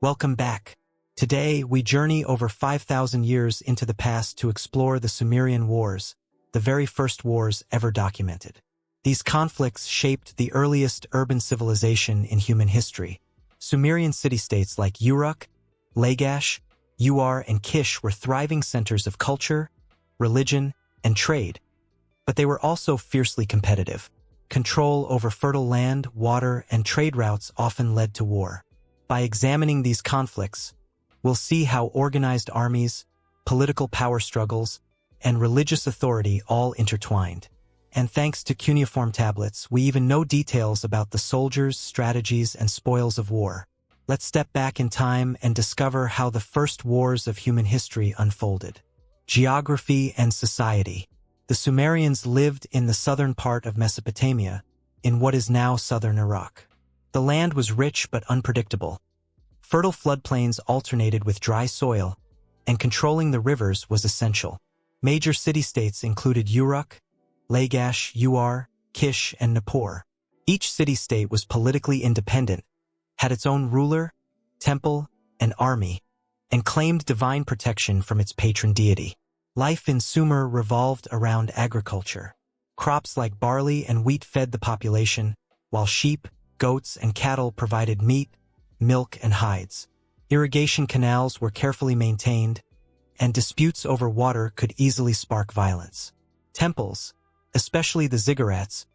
Welcome back. Today, we journey over 5,000 years into the past to explore the Sumerian Wars, the very first wars ever documented. These conflicts shaped the earliest urban civilization in human history. Sumerian city-states like Uruk, Lagash, and Kish were thriving centers of culture, religion, and trade, but they were also fiercely competitive. Control over fertile land, water, and trade routes often led to war. By examining these conflicts, we'll see how organized armies, political power struggles, and religious authority all intertwined. And thanks to cuneiform tablets, we even know details about the soldiers, strategies, and spoils of war. Let's step back in time and discover how the first wars of human history unfolded. Geography and society. The Sumerians lived in the southern part of Mesopotamia, in what is now southern Iraq. The land was rich but unpredictable. Fertile floodplains alternated with dry soil, and controlling the rivers was essential. Major city-states included Uruk, Lagash, Kish, and Nippur. Each city-state was politically independent, had its own ruler, temple, and army, and claimed divine protection from its patron deity. Life in Sumer revolved around agriculture. Crops like barley and wheat fed the population, while sheep, goats, and cattle provided meat, milk, and hides. Irrigation canals were carefully maintained, and disputes over water could easily spark violence. Temples, especially the ziggurats,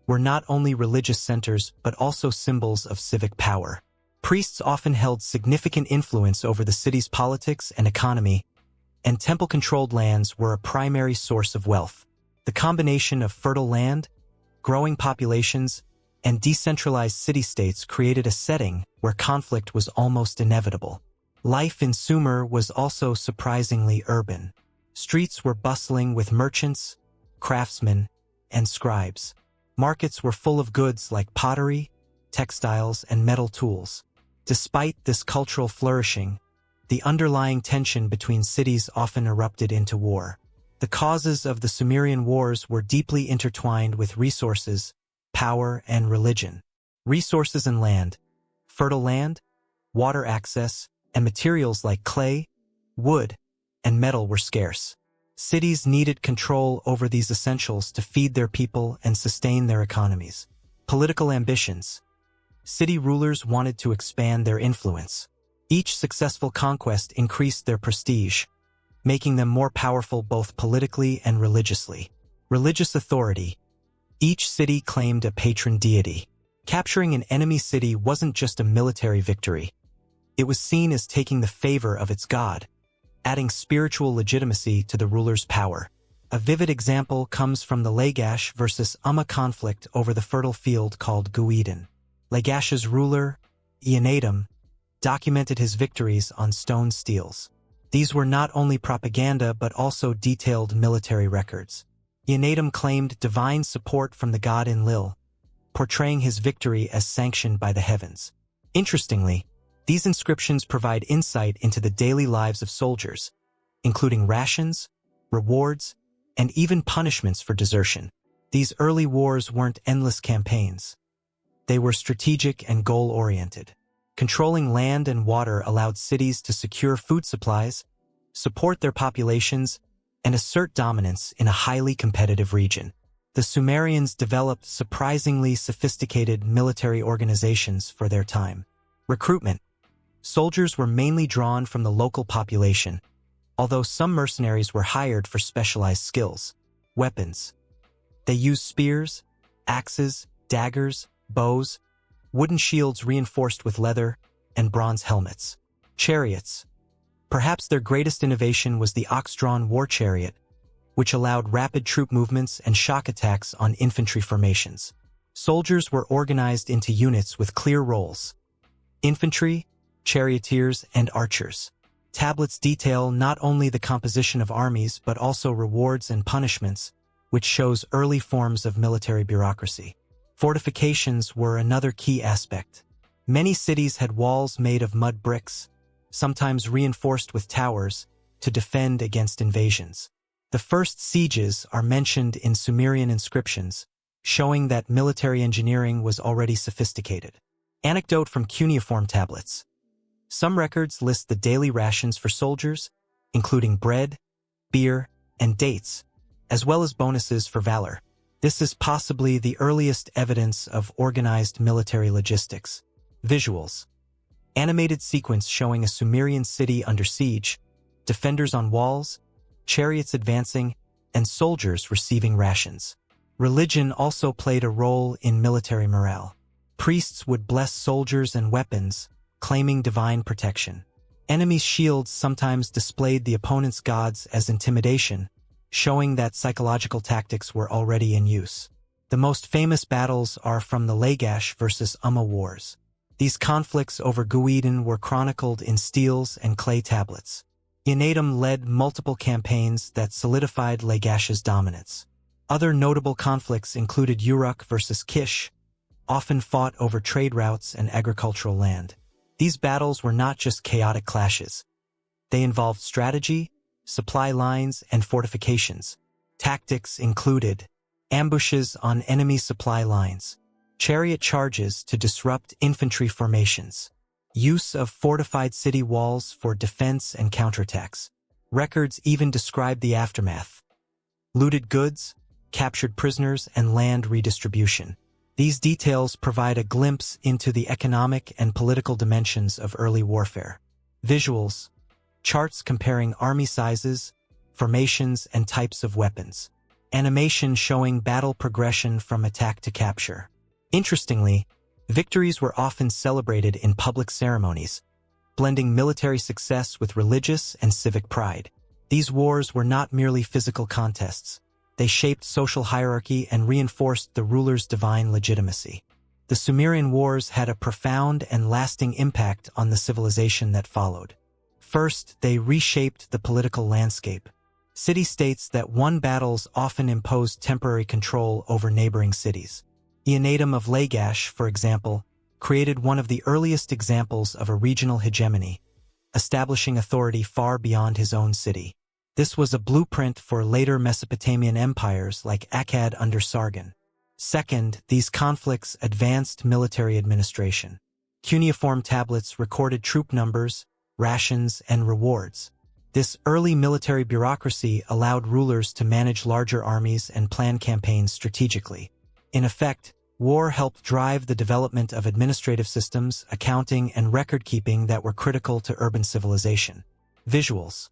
were not only religious centers but also symbols of civic power. Priests often held significant influence over the city's politics and economy, and temple-controlled lands were a primary source of wealth. The combination of fertile land, growing populations, and decentralized city-states created a setting where conflict was almost inevitable. Life in Sumer was also surprisingly urban. Streets were bustling with merchants, craftsmen, and scribes. Markets were full of goods like pottery, textiles, and metal tools. Despite this cultural flourishing, the underlying tension between cities often erupted into war. The causes of the Sumerian Wars were deeply intertwined with resources, power, and religion. Resources and land, fertile land, water access, and materials like clay, wood, and metal were scarce. Cities needed control over these essentials to feed their people and sustain their economies. Political ambitions. City rulers wanted to expand their influence. Each successful conquest increased their prestige, making them more powerful both politically and religiously. Religious authority. Each city claimed a patron deity. Capturing an enemy city wasn't just a military victory. It was seen as taking the favor of its god, adding spiritual legitimacy to the ruler's power. A vivid example comes from the Lagash versus Umma conflict over the fertile field called Guidon. Lagash's ruler, Eannatum, documented his victories on stone steels. These were not only propaganda but also detailed military records. Eannatum claimed divine support from the god Enlil, portraying his victory as sanctioned by the heavens. Interestingly, these inscriptions provide insight into the daily lives of soldiers, including rations, rewards, and even punishments for desertion. These early wars weren't endless campaigns. They were strategic and goal-oriented. Controlling land and water allowed cities to secure food supplies, support their populations, and assert dominance in a highly competitive region. The Sumerians developed surprisingly sophisticated military organizations for their time. Recruitment. Soldiers were mainly drawn from the local population, although some mercenaries were hired for specialized skills. Weapons. They used spears, axes, daggers, bows, wooden shields reinforced with leather, and bronze helmets. Chariots. Perhaps their greatest innovation was the ox-drawn war chariot, which allowed rapid troop movements and shock attacks on infantry formations. Soldiers were organized into units with clear roles: infantry, charioteers, and archers. Tablets detail not only the composition of armies but also rewards and punishments, which shows early forms of military bureaucracy. Fortifications were another key aspect. Many cities had walls made of mud bricks, sometimes reinforced with towers, to defend against invasions. The first sieges are mentioned in Sumerian inscriptions, showing that military engineering was already sophisticated. Anecdote from cuneiform tablets. Some records list the daily rations for soldiers, including bread, beer, and dates, as well as bonuses for valor. This is possibly the earliest evidence of organized military logistics. Visuals. Animated sequence showing a Sumerian city under siege, defenders on walls, chariots advancing, and soldiers receiving rations. Religion also played a role in military morale. Priests would bless soldiers and weapons, claiming divine protection. Enemies' shields sometimes displayed the opponent's gods as intimidation, showing that psychological tactics were already in use. The most famous battles are from the Lagash versus Umma Wars. These conflicts over Guidon were chronicled in steels and clay tablets. Eannatum led multiple campaigns that solidified Lagash's dominance. Other notable conflicts included Uruk versus Kish, often fought over trade routes and agricultural land. These battles were not just chaotic clashes. They involved strategy, supply lines, and fortifications. Tactics included ambushes on enemy supply lines, chariot charges to disrupt infantry formations, use of fortified city walls for defense and counterattacks. Records even describe the aftermath: looted goods, captured prisoners, and land redistribution. These details provide a glimpse into the economic and political dimensions of early warfare. Visuals. Charts comparing army sizes, formations, and types of weapons. Animation showing battle progression from attack to capture. Interestingly, victories were often celebrated in public ceremonies, blending military success with religious and civic pride. These wars were not merely physical contests. They shaped social hierarchy and reinforced the ruler's divine legitimacy. The Sumerian Wars had a profound and lasting impact on the civilization that followed. First, they reshaped the political landscape. City-states that won battles often imposed temporary control over neighboring cities. Eannatum of Lagash, for example, created one of the earliest examples of a regional hegemony, establishing authority far beyond his own city. This was a blueprint for later Mesopotamian empires like Akkad under Sargon. Second, these conflicts advanced military administration. Cuneiform tablets recorded troop numbers, rations, and rewards. This early military bureaucracy allowed rulers to manage larger armies and plan campaigns strategically. In effect, war helped drive the development of administrative systems, accounting, and record-keeping that were critical to urban civilization. Visuals.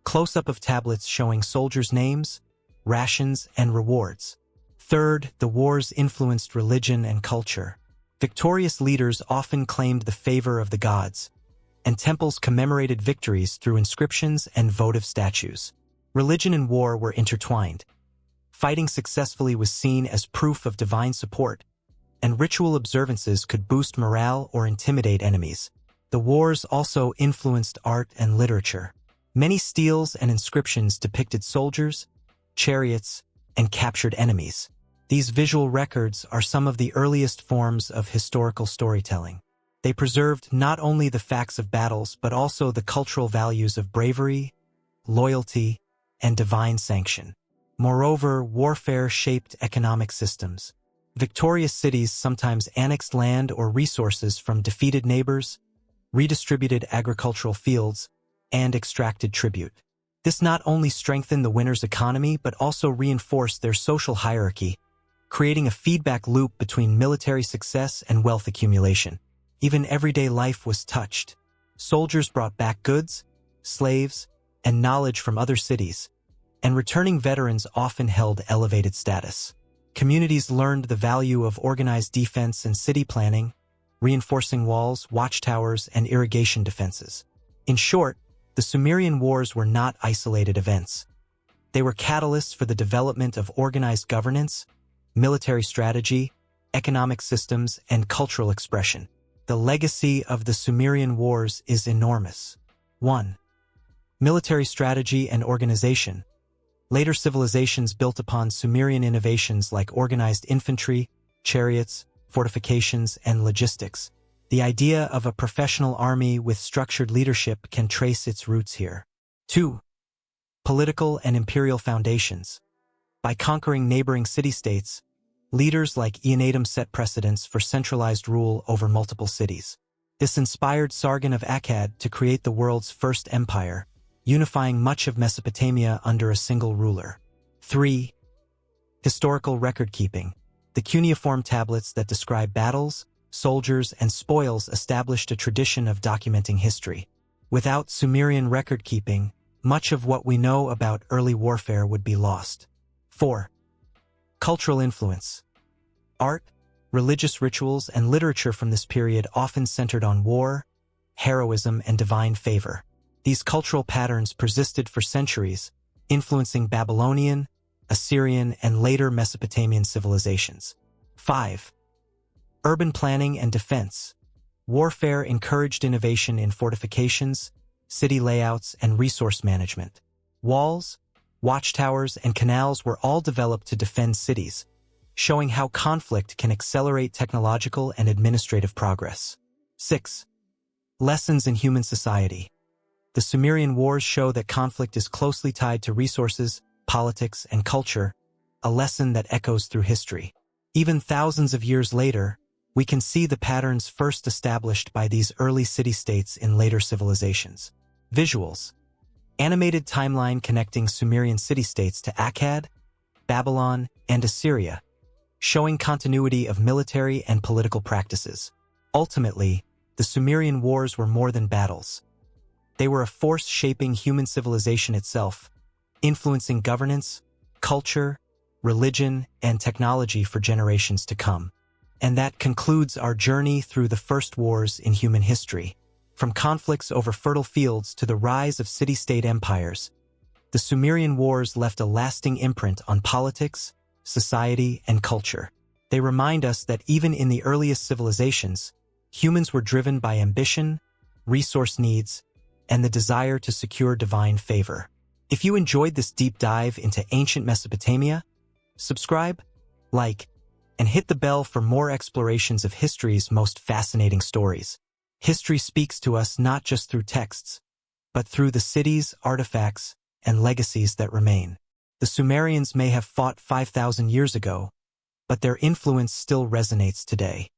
Close-up of tablets showing soldiers' names, rations, and rewards. Third, the wars influenced religion and culture. Victorious leaders often claimed the favor of the gods, and temples commemorated victories through inscriptions and votive statues. Religion and war were intertwined. Fighting successfully was seen as proof of divine support, and ritual observances could boost morale or intimidate enemies. The wars also influenced art and literature. Many steles and inscriptions depicted soldiers, chariots, and captured enemies. These visual records are some of the earliest forms of historical storytelling. They preserved not only the facts of battles but also the cultural values of bravery, loyalty, and divine sanction. Moreover, warfare shaped economic systems. Victorious cities sometimes annexed land or resources from defeated neighbors, redistributed agricultural fields, and extracted tribute. This not only strengthened the winner's economy but also reinforced their social hierarchy, creating a feedback loop between military success and wealth accumulation. Even everyday life was touched. Soldiers brought back goods, slaves, and knowledge from other cities, and returning veterans often held elevated status. Communities learned the value of organized defense and city planning, reinforcing walls, watchtowers, and irrigation defenses. In short, the Sumerian Wars were not isolated events. They were catalysts for the development of organized governance, military strategy, economic systems, and cultural expression. The legacy of the Sumerian Wars is enormous. 1. Military strategy and organization. Later civilizations built upon Sumerian innovations like organized infantry, chariots, fortifications, and logistics. The idea of a professional army with structured leadership can trace its roots here. 2. Political and imperial foundations. By conquering neighboring city-states, leaders like Eannatum set precedents for centralized rule over multiple cities. This inspired Sargon of Akkad to create the world's first empire, unifying much of Mesopotamia under a single ruler. 3. Historical record-keeping. The cuneiform tablets that describe battles, soldiers, and spoils established a tradition of documenting history. Without Sumerian record-keeping, much of what we know about early warfare would be lost. 4. Cultural influence. Art, religious rituals, and literature from this period often centered on war, heroism, and divine favor. These cultural patterns persisted for centuries, influencing Babylonian, Assyrian, and later Mesopotamian civilizations. 5. Urban planning and defense. Warfare encouraged innovation in fortifications, city layouts, and resource management. Walls, watchtowers, and canals were all developed to defend cities, showing how conflict can accelerate technological and administrative progress. 6. Lessons in human society. The Sumerian Wars show that conflict is closely tied to resources, politics, and culture, a lesson that echoes through history. Even thousands of years later, we can see the patterns first established by these early city-states in later civilizations. Visuals. Animated timeline connecting Sumerian city-states to Akkad, Babylon, and Assyria, showing continuity of military and political practices. Ultimately, the Sumerian Wars were more than battles. They were a force shaping human civilization itself, influencing governance, culture, religion, and technology for generations to come. And that concludes our journey through the first wars in human history. From conflicts over fertile fields to the rise of city-state empires, the Sumerian Wars left a lasting imprint on politics, society, and culture. They remind us that even in the earliest civilizations, humans were driven by ambition, resource needs, and the desire to secure divine favor. If you enjoyed this deep dive into ancient Mesopotamia, subscribe, like, and hit the bell for more explorations of history's most fascinating stories. History speaks to us not just through texts, but through the cities, artifacts, and legacies that remain. The Sumerians may have fought 5,000 years ago, but their influence still resonates today.